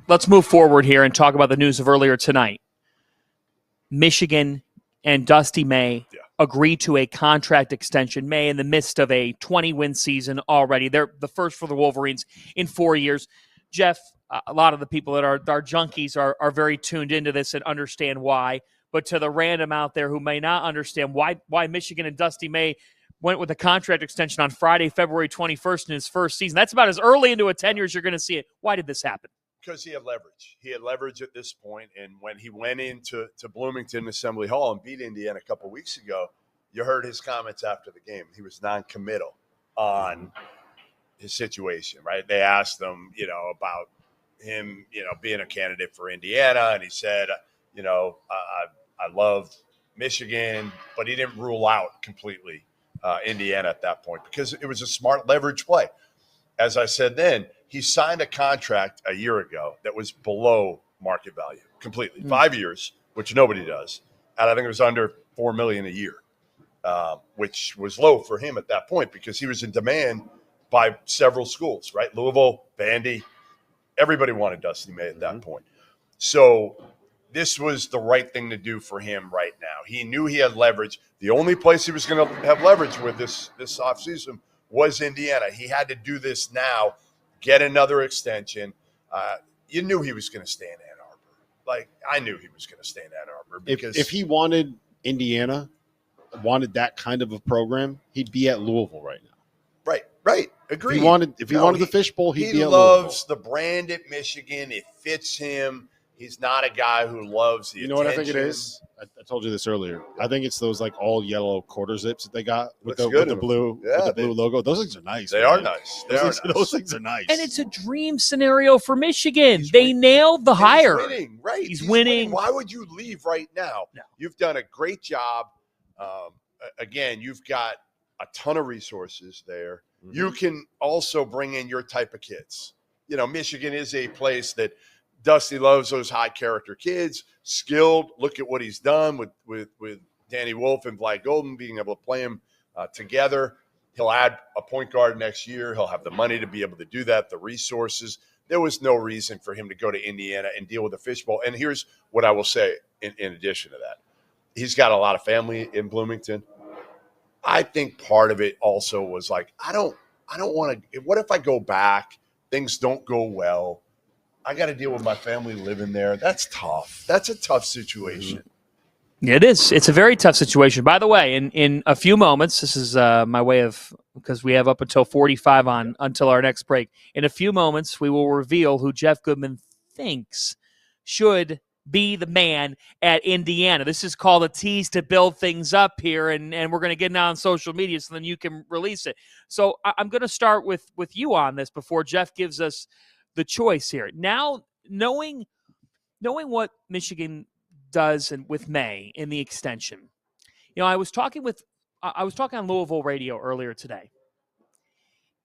let's move forward here and talk about the news of earlier tonight. Michigan and Dusty May agreed to a contract extension. May in the midst of a 20-win season already. They're the first for the Wolverines in 4 years. Jeff, a lot of the people that are junkies are very tuned into this and understand why. But to the random out there who may not understand why Michigan and Dusty May went with a contract extension on Friday, February 21st in his first season. That's about as early into a tenure as you're going to see it. Why did this happen? Because he had leverage. He had leverage at this point, and when he went into Bloomington Assembly Hall and beat Indiana a couple weeks ago, you heard his comments after the game. He was non-committal on his situation, right? They asked him, about him, being a candidate for Indiana, and he said, I love Michigan, but he didn't rule out completely Indiana at that point because it was a smart leverage play. As I said then, he signed a contract a year ago that was below market value completely. 5 years, which nobody does. And I think it was under $4 million a year, which was low for him at that point because he was in demand by several schools, right? Louisville, Vandy, everybody wanted Dusty May at that point. So this was the right thing to do for him right now. He knew he had leverage. The only place he was going to have leverage with this offseason was Indiana. He had to do this now, get another extension. You knew he was going to stay in Ann Arbor. Like, I knew he was going to stay in Ann Arbor. Because if he wanted Indiana, wanted that kind of a program, he'd be at Louisville right now. Right. Agreed. If he wanted the fishbowl, he'd be at Louisville. He loves the brand at Michigan. It fits him. He's not a guy who loves the attention. What I think it is? I told you this earlier. I think it's those all yellow quarter zips that they got with the blue logo. Those things are nice. They are nice. Those things are nice. And it's a dream scenario for Michigan. They nailed the hire. He's winning, right? He's winning. Why would you leave right now? No. You've done a great job. Again, you've got a ton of resources there. Mm-hmm. You can also bring in your type of kids. Michigan is a place that Dusty loves those high character kids, skilled. Look at what he's done with Danny Wolf and Vlad Golden, being able to play them together. He'll add a point guard next year. He'll have the money to be able to do that, the resources. There was no reason for him to go to Indiana and deal with the fishbowl. And here's what I will say in addition to that. He's got a lot of family in Bloomington. I think part of it also was like, I don't want to – what if I go back, things don't go well? I got to deal with my family living there. That's tough. That's a tough situation. It is. It's a very tough situation. By the way, in a few moments, this is my way of – because we have up until 45 on until our next break. In a few moments, we will reveal who Jeff Goodman thinks should be the man at Indiana. This is called a tease to build things up here, and we're going to get it on social media so then you can release it. So I'm going to start with you on this before Jeff gives us the choice here. Now, knowing what Michigan does with May in the extension, I was talking on Louisville radio earlier today,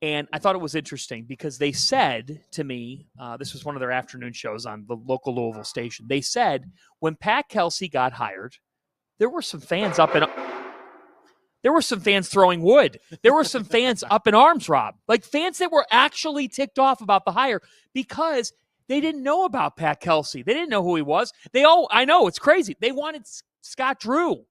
and I thought it was interesting because they said to me, this was one of their afternoon shows on the local Louisville station. They said when Pat Kelsey got hired, there were some fans there were some fans throwing wood. There were some fans up in arms, Rob. Like fans that were actually ticked off about the hire because they didn't know about Pat Kelsey. They didn't know who he was. I know, it's crazy. They wanted Scott Drew.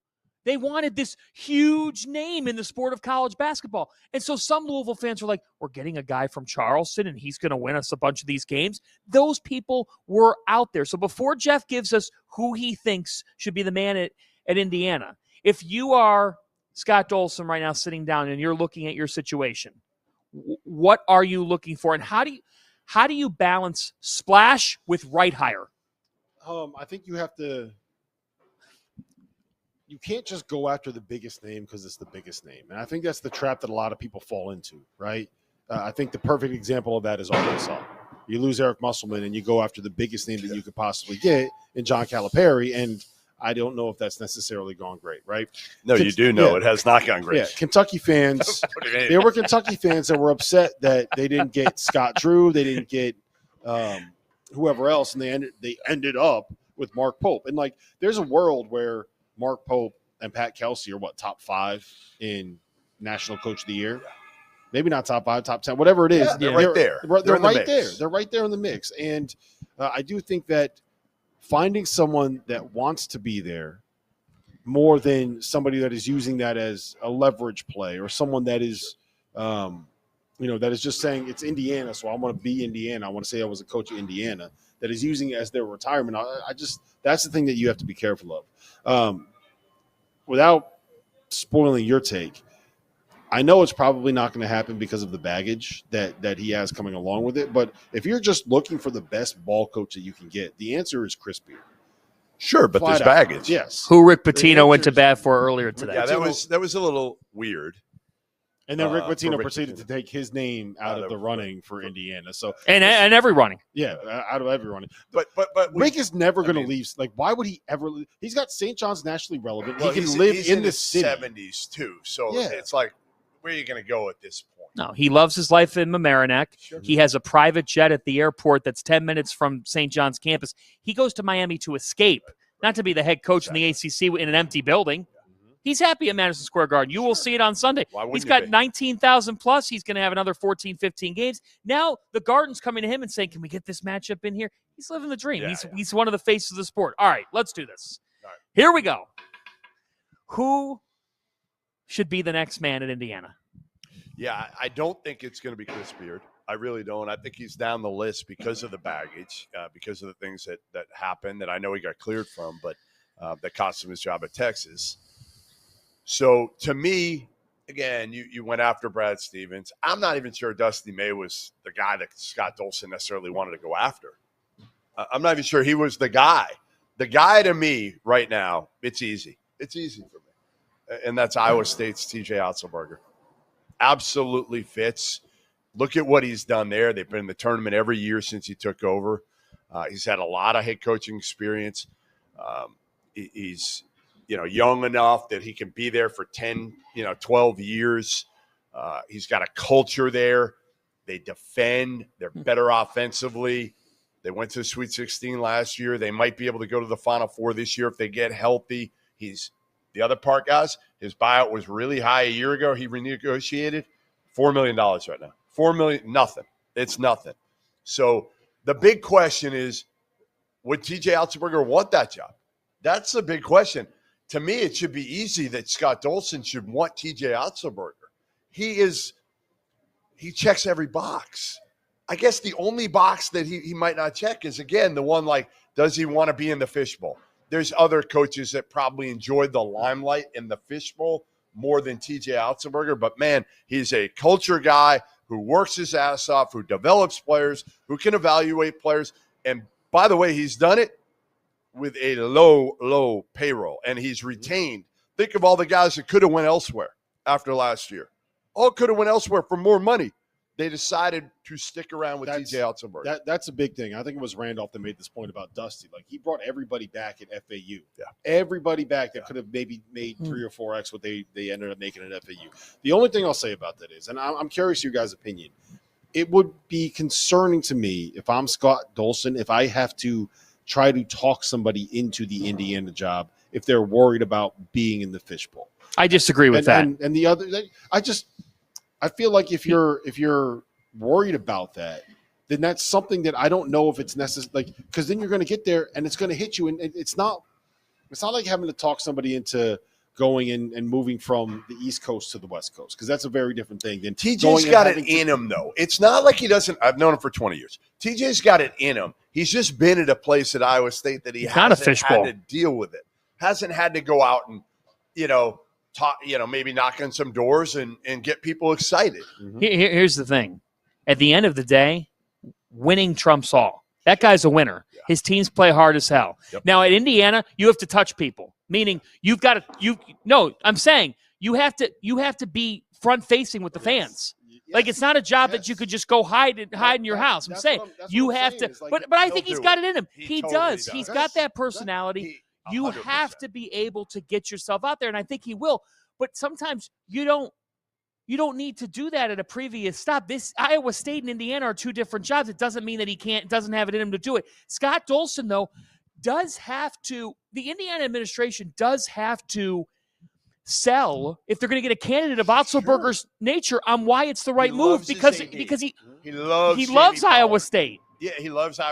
They wanted this huge name in the sport of college basketball. And so some Louisville fans were like, we're getting a guy from Charleston and he's going to win us a bunch of these games. Those people were out there. So before Jeff gives us who he thinks should be the man at Indiana, if you are Scott Dolson right now sitting down and you're looking at your situation, what are you looking for? And how do you balance splash with right hire? I think you have to – you can't just go after the biggest name because it's the biggest name. And I think that's the trap that a lot of people fall into, right? I think the perfect example of that is Arkansas. You lose Eric Musselman and you go after the biggest name that you could possibly get in John Calipari, and I don't know if that's necessarily gone great, right? No, you do know it has not gone great. Yeah, Kentucky fans, there were Kentucky fans that were upset that they didn't get Scott Drew, they didn't get whoever else, and they ended up with Mark Pope. And, there's a world where Mark Pope and Pat Kelsey are top 5 in National Coach of the Year. Maybe not top 5, top 10, whatever it is. Yeah, they're right there. They're right there. They're right there in the mix. And I do think that finding someone that wants to be there more than somebody that is using that as a leverage play or someone that is, that is just saying it's Indiana, so I want to be Indiana. I want to say I was a coach at Indiana, that is using it as their retirement. That's the thing that you have to be careful of. Without spoiling your take, I know it's probably not going to happen because of the baggage that he has coming along with it. But if you're just looking for the best ball coach that you can get, the answer is Chris Beard. Sure, but there's baggage. Yes. Who Rick Pitino went to bat for earlier today. Yeah, that was a little weird. And then Rick Pitino proceeded to take his name out of the running for Indiana. So and every running. Yeah, out of every running. But Rick is never going to leave. Like, why would he ever leave? He's got St. John's nationally relevant. Well, he can live in the city. 70s too. So it's like, where are you going to go at this point? No, he loves his life in Mamaroneck. Sure. He has a private jet at the airport that's 10 minutes from St. John's campus. He goes to Miami to escape, not to be the head coach in the ACC in an empty building. He's happy at Madison Square Garden. You will see it on Sunday. He's got 19,000 plus. He's going to have another 14, 15 games. Now the Garden's coming to him and saying, can we get this matchup in here? He's living the dream. He's one of the faces of the sport. All right, let's do this. Right. Here we go. Who should be the next man in Indiana? Yeah, I don't think it's going to be Chris Beard. I really don't. I think he's down the list because of the baggage, because of the things that happened that I know he got cleared from, but that cost him his job at Texas. So to me, again, you went after Brad Stevens. I'm not even sure Dusty May was the guy that Scott Dolson necessarily wanted to go after. I'm not even sure he was the guy. The guy to me right now, it's easy. It's easy for me. And that's Iowa State's TJ Otzelberger. Absolutely fits. Look at what he's done there. They've been in the tournament every year since he took over. He's had a lot of head coaching experience. He's young enough that he can be there for 10, 12 years. He's got a culture there. They defend. They're better offensively. They went to the Sweet 16 last year. They might be able to go to the Final Four this year if they get healthy. The other part, guys, his buyout was really high a year ago. He renegotiated $4 million right now. $4 million, nothing. It's nothing. So the big question is, would TJ Otzelberger want that job? That's the big question. To me, it should be easy that Scott Dolson should want TJ Otzelberger. He checks every box. I guess the only box that he might not check is, again, the one like, does he want to be in the fishbowl? There's other coaches that probably enjoyed the limelight in the fishbowl more than TJ Otzelberger. But, man, he's a culture guy who works his ass off, who develops players, who can evaluate players. And, by the way, he's done it with a low payroll, and he's retained. Think of all the guys that could have went elsewhere after last year. All could have went elsewhere for more money. They decided to stick around with TJ Otzelberger. That's a big thing. I think it was Randolph that made this point about Dusty. Like, he brought everybody back at FAU. Yeah. Everybody back that could have maybe made 3 or 4x what they ended up making at FAU. The only thing I'll say about that is, and I'm curious your guys' opinion, it would be concerning to me if I'm Scott Dolson, if I have to try to talk somebody into the Indiana job if they're worried about being in the fishbowl. I disagree with that. And the other, I feel like if you're worried about that, then that's something that I don't know if it's necessary. Like, because then you're going to get there and it's going to hit you, and it's not like having to talk somebody into going and moving from the East Coast to the West Coast, because that's a very different thing than TJ's got it in him, though. It's not like he doesn't. I've known him for 20 years. TJ's got it in him. He's just been at a place at Iowa State that he hasn't had to deal with it. Hasn't had to go out and, talk, maybe knock on some doors and get people excited. Mm-hmm. Here's the thing. At the end of the day, winning trumps all. That guy's a winner. Yeah. His teams play hard as hell. Yep. Now, at Indiana, you have to touch people, meaning you've got to I'm saying you have to be front-facing with the fans. Yes. Like, it's not a job that you could just go hide in your house. I'm saying you have to. Like, but I think he's got it in him. He totally does. He's got that personality. You have to be able to get yourself out there, and I think he will. But sometimes you don't need to do that at a previous stop. This Iowa State and Indiana are two different jobs. It doesn't mean that he doesn't have it in him to do it. Scott Dolson, though, does have to. The Indiana administration does have to sell if they're going to get a candidate of Otzelberger's nature on why it's the right move, because he loves Iowa State. Yeah, he loves Iowa